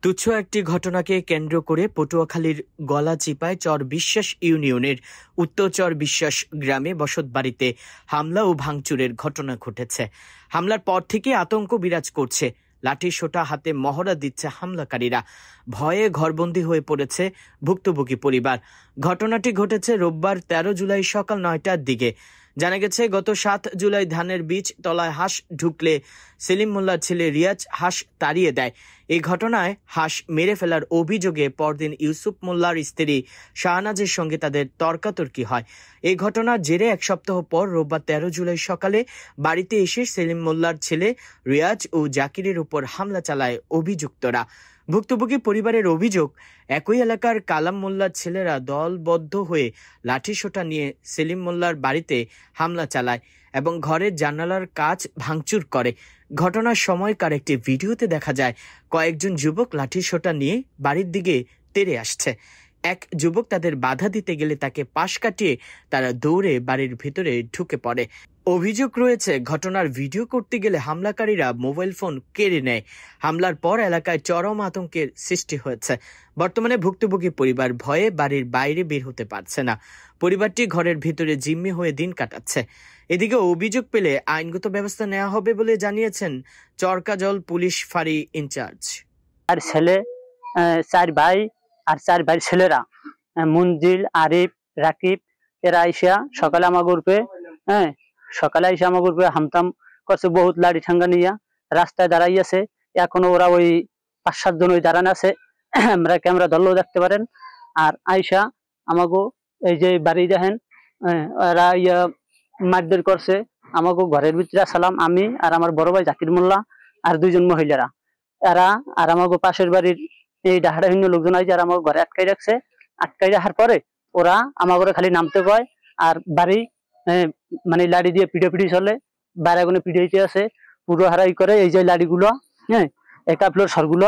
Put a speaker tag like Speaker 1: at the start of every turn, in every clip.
Speaker 1: তুচ্ছ একটি ঘটনাকে কেন্দ্র করে পটুয়াখালীর গলাচিপায় চর বিশ্বাস ইউনিয়নের উত্তর চর বিশ্বাস গ্রামে বসতবাড়িতে হামলা ও ভাঙচুরের ঘটনা ঘটেছে। হামলার পর থেকে আতঙ্ক বিরাজ করছে। লাঠি সোঁটা হাতে মহড়া দিচ্ছে হামলাকারীরা। ভয়ে ঘরবন্দি হয়ে পড়েছে ভুক্তভোগী পরিবার। ঘটনাটি ঘটেছে রোববার 13 জুলাই সকাল 9টার দিকে। জানা গেছে, গত 7 জুলাই ধানের বীজ তলায় হাঁস ঢুকলে সেলিম মোল্লার ছেলে রিয়াজ হাঁস তাড়িয়ে দেয়। এই ঘটনায় হাঁস মেরে ফেলার অভিযোগে পরদিন ইউসুফ মোল্লার স্ত্রী শাহনাজের সঙ্গে তাদের তর্কাতর্কি হয়। এই ঘটনার জেরে এক সপ্তাহ পর রোববার 13 জুলাই সকালে বাড়িতে এসে সেলিম মোল্লার ছেলে রিয়াজ ও জাকিরের উপর হামলা চালায় অভিযুক্তরা। ভুক্তভোগী পরিবারের অভিযোগ, একই এলাকার কালাম মোল্লার ছেলেরা দলবদ্ধ হয়ে লাঠিসোঁটা নিয়ে সেলিম মোল্লার বাড়িতে হামলা চালায় এবং ঘরের জানালার কাচ ভাঙচুর করে। ঘটনার সময়কার একটি ভিডিওতে দেখা যায় কয়েকজন যুবক লাঠিসোঁটা নিয়ে বাড়ির দিকে তেড়ে আসছে। এক যুবক তাদের বাধা দিতে গেলে তাকে পাশ কাটিয়ে তারা দৌড়ে বাড়ির ভিতরে ঢুকে পড়ে। অভিযোগ রয়েছে, ঘটনার ভিডিও করতে গেলে হামলাকারীরা মোবাইল ফোন কেড়ে নেয়। হামলার পর এলাকায় চরম আতঙ্কের সৃষ্টি হয়েছে। বর্তমানে ভুক্তভোগী পরিবার ভয়ে বাড়ির বাইরে বের হতে পারছে না। পরিবারটি ঘরের ভিতরে জিম্মি হয়ে দিন কাটাচ্ছে। এদিকে অভিযোগ পেলে আইনগত ব্যবস্থা নেওয়া হবে বলে জানিয়েছেন চরকাজল পুলিশ ফাঁড়ি ইনচার্জ।
Speaker 2: আর ছেলে 4 ভাই আর 4 ভাই ছেলেরা মঞ্জিল, আরিফ, রাকিব এরা আইসা সকালে আমার গ্রুপে হামতাম করছে, বহুত লাড়ি ঠাঙ্গা নিয়া রাস্তায় দাঁড়াই আছে। এখনো ওরা ওই 5-7 জন ওই দাঁড়ানো আছে, আমরা ক্যামেরা ধরলেও দেখতে পারেন। আর আইসা আমাগো এই যে বাড়ি দেখেন, এরা মারধর করছে। আমাকে ঘরের ভিতরে সালাম, আমি আর আমার বড় ভাই জাকির মোল্লা আর 2 জন মহিলারা এরা আর আমাকে পাশের বাড়ির এই ডাহাডাহিন্য লোকজন আছে আর আমার ঘরে আটকাই রাখছে। আটকাই রাখার পরে ওরা আমার ঘরে খালি নামতে কয় আর বাড়ি মানে লাড়ি দিয়ে পিঠে চলে। বাড়াগুলো পিঠে আছে পুরো হারাই করে। এই যে লাড়িগুলো একা ফ্লোর সরগুলো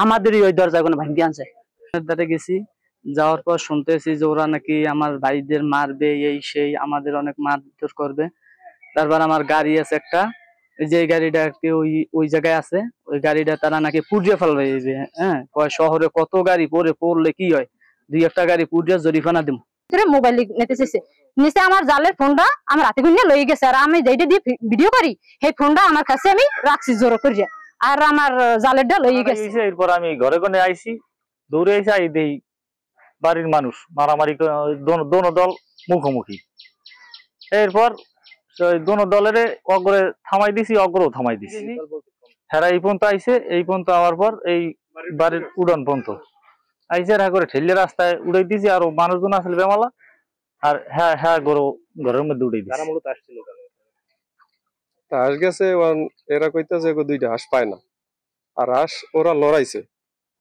Speaker 2: আমাদেরই ওই দরজাগুলো ভাঙি আনছে। দ্বারে গেছি, যাওয়ার পর শুনতেছি যে ওরা নাকি আমার ভাইদের মারবে, এই সেই আমাদের অনেক মারধর করবে। তারপর আমার গাড়ি আছে একটা, যে গাড়িটা ওই জায়গায় আছে, ওই গাড়িটা তারা নাকি পুড়িয়ে ফেলবে। শহরে কত গাড়ি পড়লে কি হয়, 2-1টা গাড়ি পুড়িয়ে জরিমানা দিব।
Speaker 3: মোবাইল নিতে চাইছে, নিচে আমার জালের ফোনটা আমার হাতে গুনিয়ে লয়ে গেছে। আর আমি যেটা দিয়ে ভিডিও করি সেই ফোনটা আমার কাছে আমি রাখছি জোর করে, আর আমার জালেরটা লয়ে গেছে।
Speaker 4: এরপর আমি ঘরে কোনে আইছি, দৌড়ে আইসি, আই দেই বাড়ির মানুষ মারামারি, দোনো দল মুখোমুখি। এরপর দোনো দলের অগ্রে থামাই দিছি, অগ্রও থামাই দিছি। হেরা এই পর্যন্ত আইসে, এই পর্যন্ত আওয়ার পর এই বাড়ির উড়ান পর্যন্ত আইসে, হ্যাঁ করে ঠেলে রাস্তায় উড়াই দিছি। আর মানুষজন আসলে বেমালা, আর হ্যাঁ ঘরের মধ্যে উড়াই দিছি।
Speaker 5: হাঁস গেছে, এরা কইতেছে 2টা হাঁস পায় না। আর হাঁস ওরা লড়াইছে,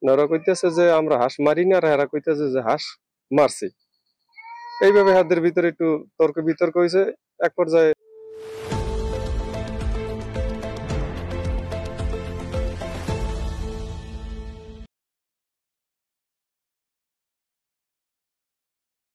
Speaker 5: ওরা কইতেছে যে আমরা হাঁস মারি না, আর এরা কইতেছে যে হাঁস মারছি। এইভাবে হাতের ভিতরে একটু তর্ক বিতর্ক হয়েছে। এক পর্যায়ে